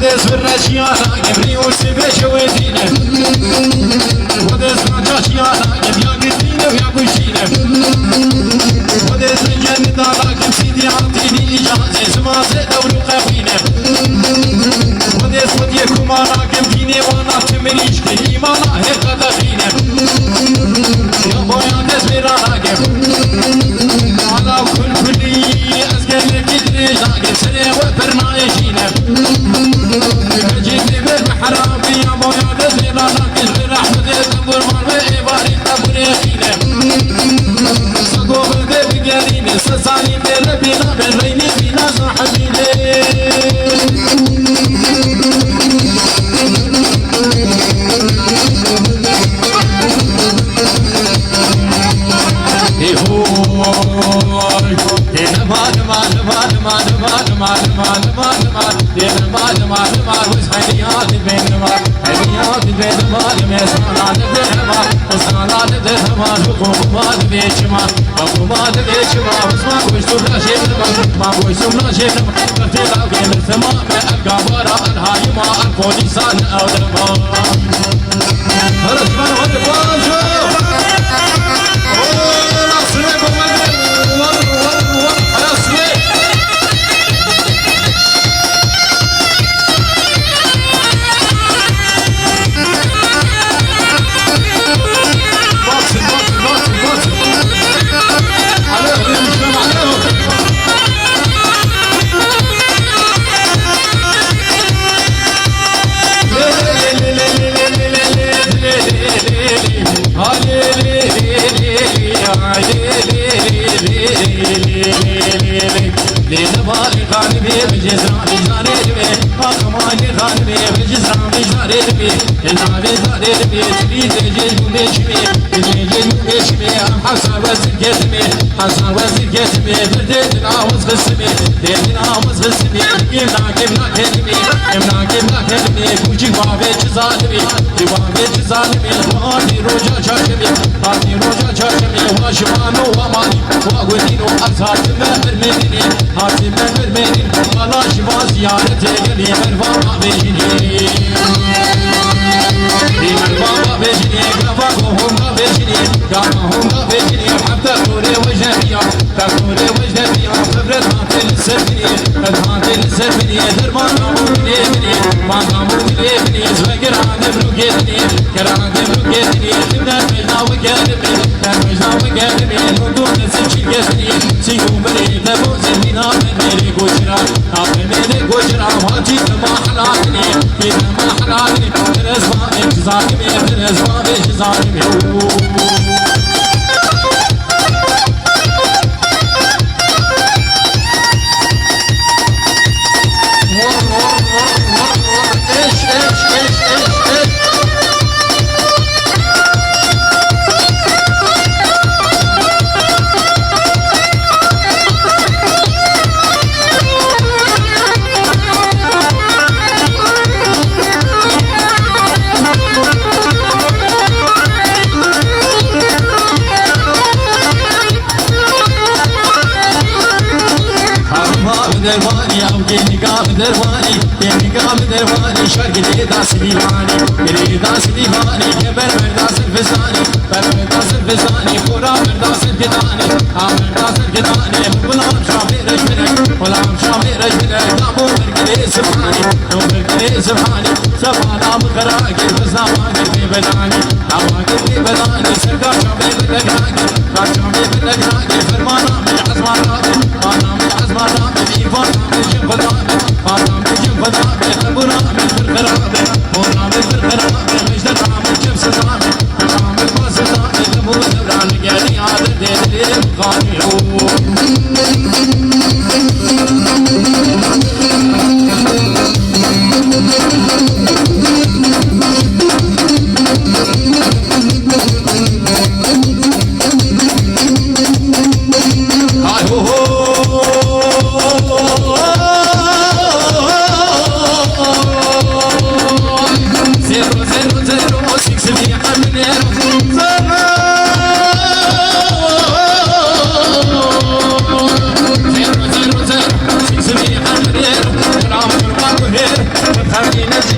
Ходиш врачяна, гемрі у себе чоловіна. Ходиш врачана, гем'ягітіна, в'ягущіна. Ходиш ренджанітана, гемсіді антині іджази, змази добру капіна. Ходиш ходє кумана, гемгіні вона тимирічки, імана гекатахіна. Я бояне звірана, гем. Ала кулкулі, азгелі кідріжна, гемсире вепернаєшіна. جيتني بالمحرابي يا مويا دزي راسك غير احمد تنظر مرمي باري تبري خيله سقو بدي بقاليني سساني بربينا بالريني فينا صاحبيني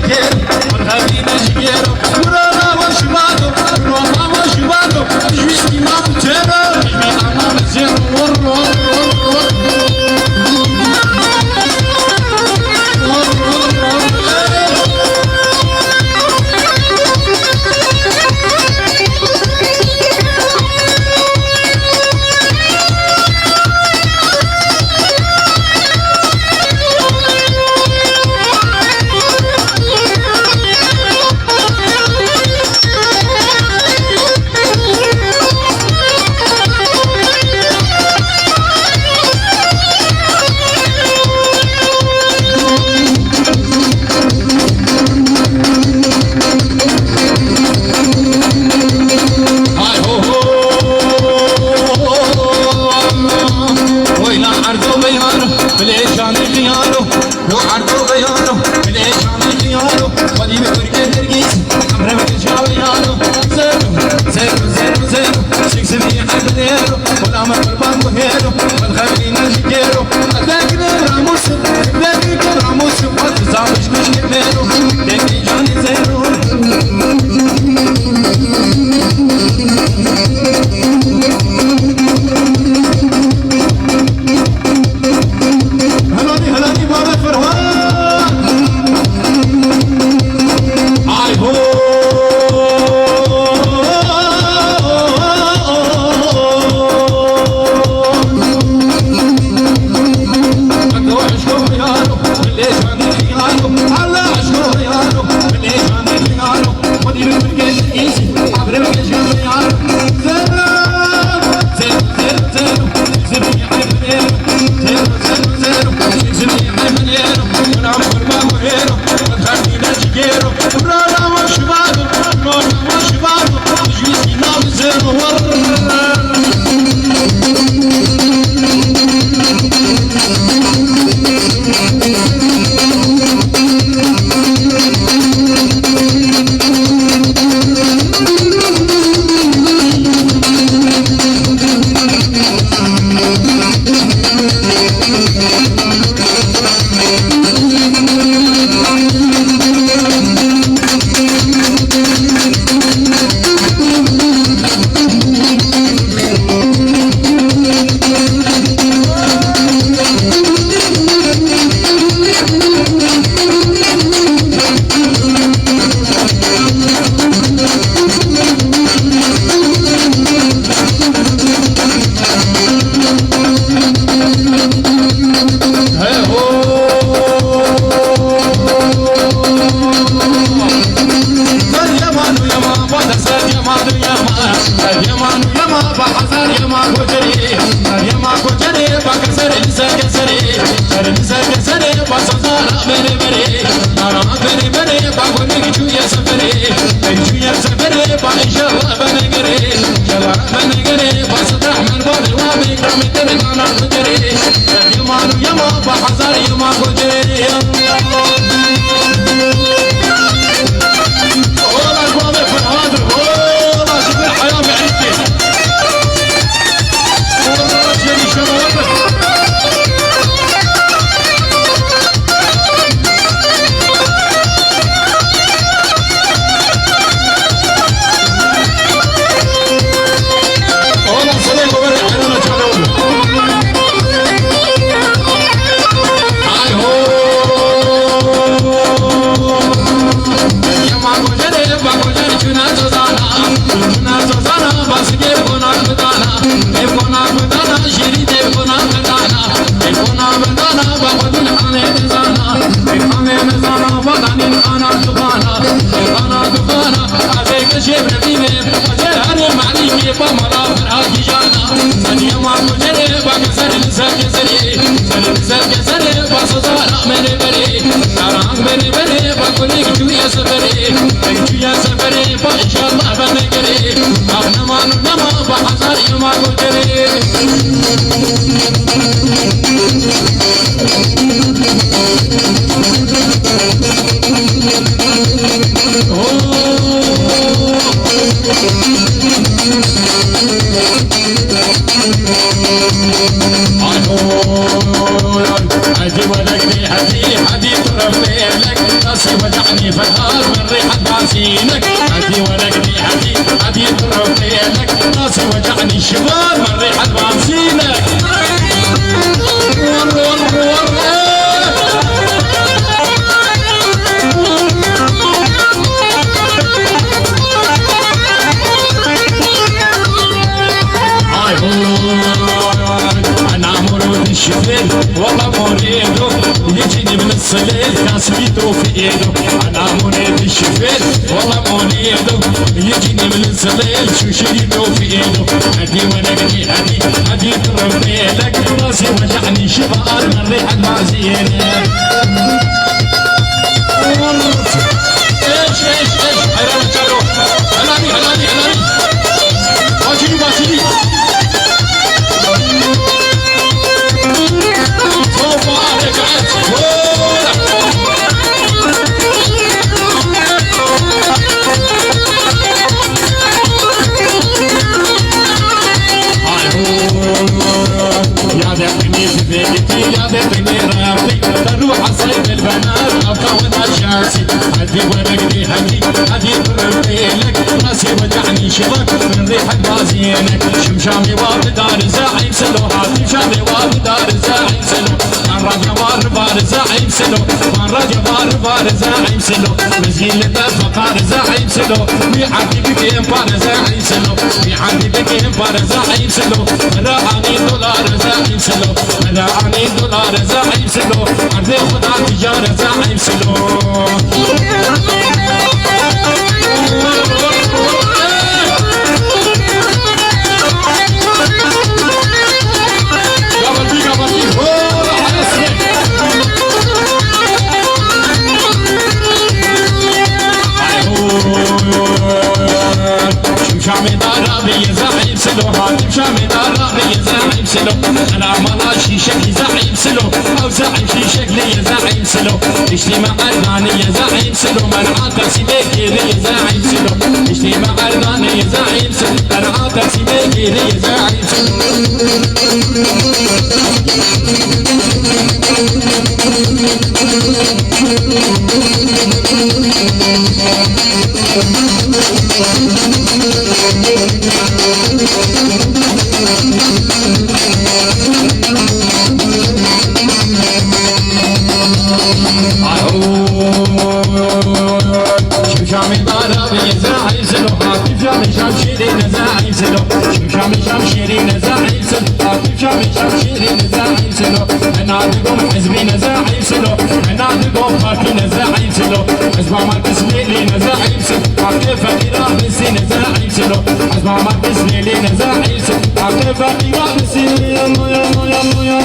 quero, margarina de quero, urana washmado, roma washmado, juiz que não tera, me ama zero, راسي وجعني فالهار من ريحة بنزينك هدي ولقني هدي تروح ليلك راسي وجعني الشباب من ريحة بنزينك الشفيل والله مريدو يجيني من الصليل كاسبيتو في ايدو انا مريد الشفيل والله مريدو يجيني من الصليل شو شريتو في ايدو هدي ولقني هدي تربي لك راسي وجعني شبار من ريحة بنزينك ايش حيران تشارو هلاني باشيلي تروح اصيب البنات افاوض الشاسي هدي ورقني هدي تربي لك راسي وجعني شبك من ريحة بازينك شمشامي وابدار زاعم سلو هاتي شامي وابدار زاعم سلو من راجع بار زاعم سلو من راجع بار زاعم سلو مزيل فقار زاعم سلو بيعدي بكيم بار زاعم سلو بيعدي بكيم بار زاعم سلو راني دولار زاعم سلو راني دولار زاعم سلو عرض خدا تجارة زاعم سلو شمشامي دارابي زاعم سلو هاتم شامي دارابي زاعم سلو انا ملاشي شكلي زاعم سلو او زاعم شي شكلي زاعم سلو اشتي مع ارداني زاعم سلو منعاتا سيبيكي لي زاعم سلو اشتي مع ارداني زاعم سلو منعاتا سيبيكي لي زاعم سلو شمشامي دارابي زاعم سلو هاتف شامي شمشيرين زاعم سلو شمشامي شمشيرين زاعم سلو هاتف شامي شمشيرين زاعم سلو انا دقوم حزبين زاعم سلو انا دقوم فاكين زاعم سلو اسمع مركز ليلين زاعم سلو عقل فقيرة بالسين زاعم سلو اسمع مركز ليلين زاعم سلو عقل فقيرة بالسين يلا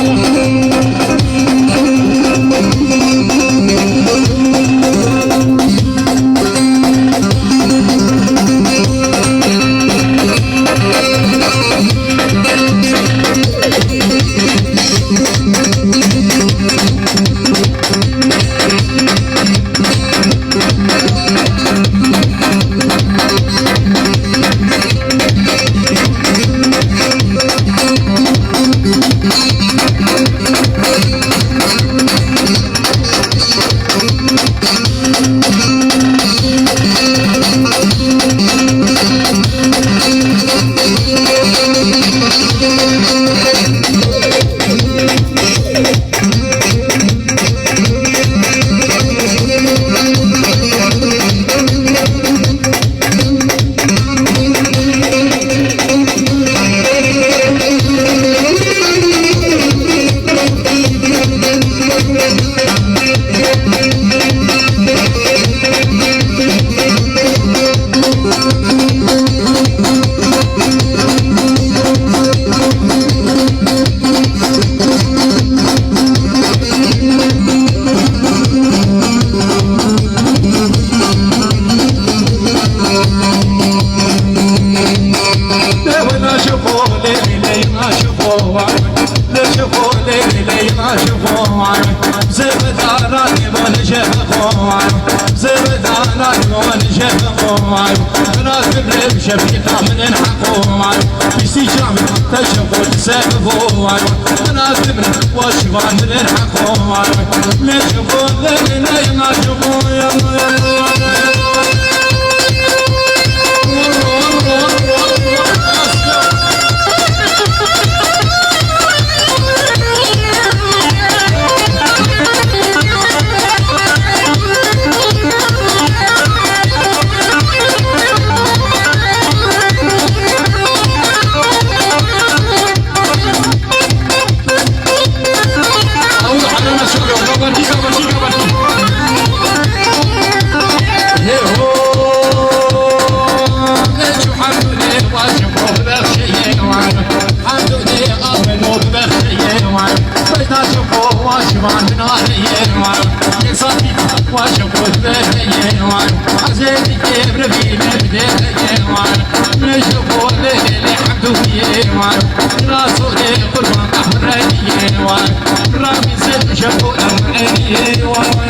شفيقة من الحكومة في سجام تشوفوا تسببوا ناس من وشبان من الحكومة ليش يقول لنا ما شوفوا يصافي واشوف اليوان عزيزي كبر في بداية اليوان نشوفوا اللي حمدوا اليوان راسولي قربان أحمر اليوان رامي سد شافوا اليوان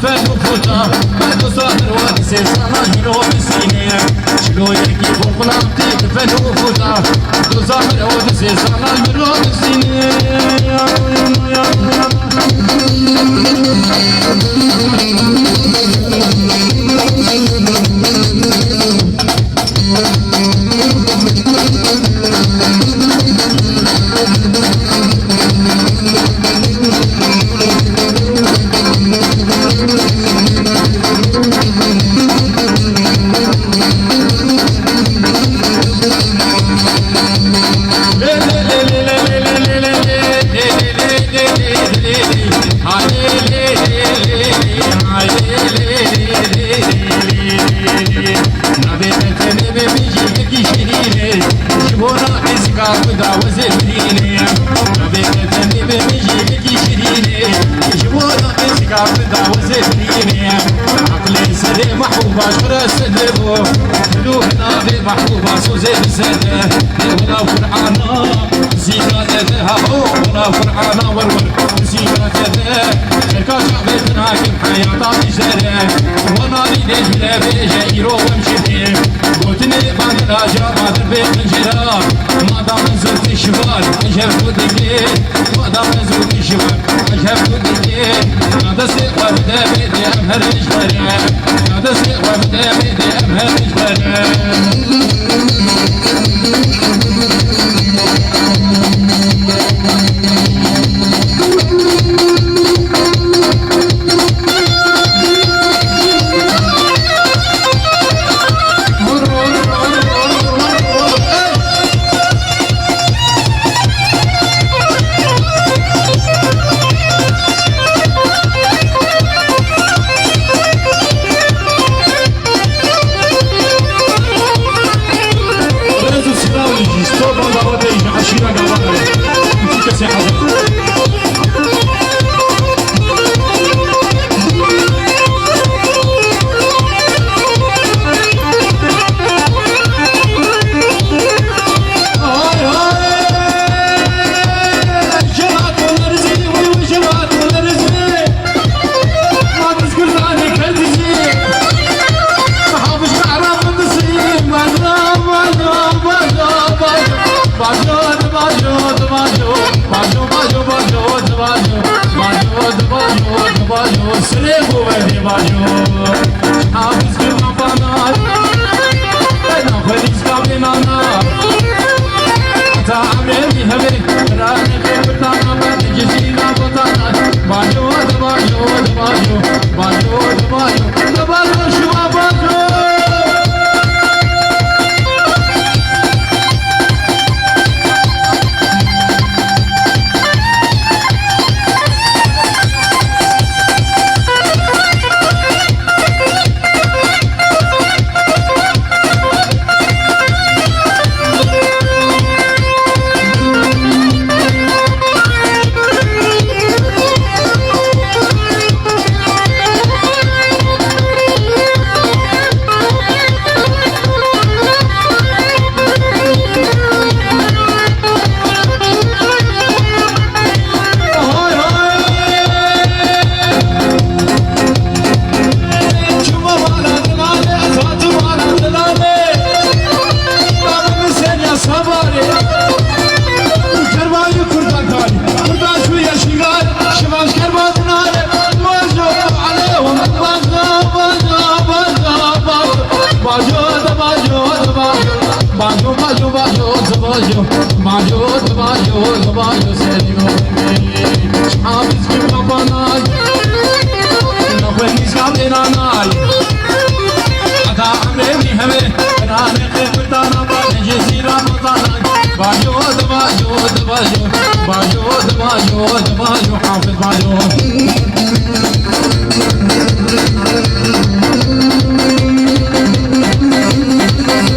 فن وفوتا ما تصادر ودسي صنع جلو بسيني شلو يكي فوق نعطيك فن وفوتا تصادر ودسي صنع جلو بسيني محبوبة سدبو قلوبنا بمحبوبة سوزي بسده ولا فرحانا زيناتها ولا فرحانا والور زيناتها شركة شعبتنا كم حياة تجاره وانا ليش لا بيجي يروح ومشي قلتني بعد الهجرة بعد البيت من جرا ما دام نزلت الشمال اجهب كودي ما دام نزلت الشمال اجهب كودي هذا سيء وبدا بيدي امهر الجبرة هذا سيء وبدا بيدي امهر الجبرة حافظ باجو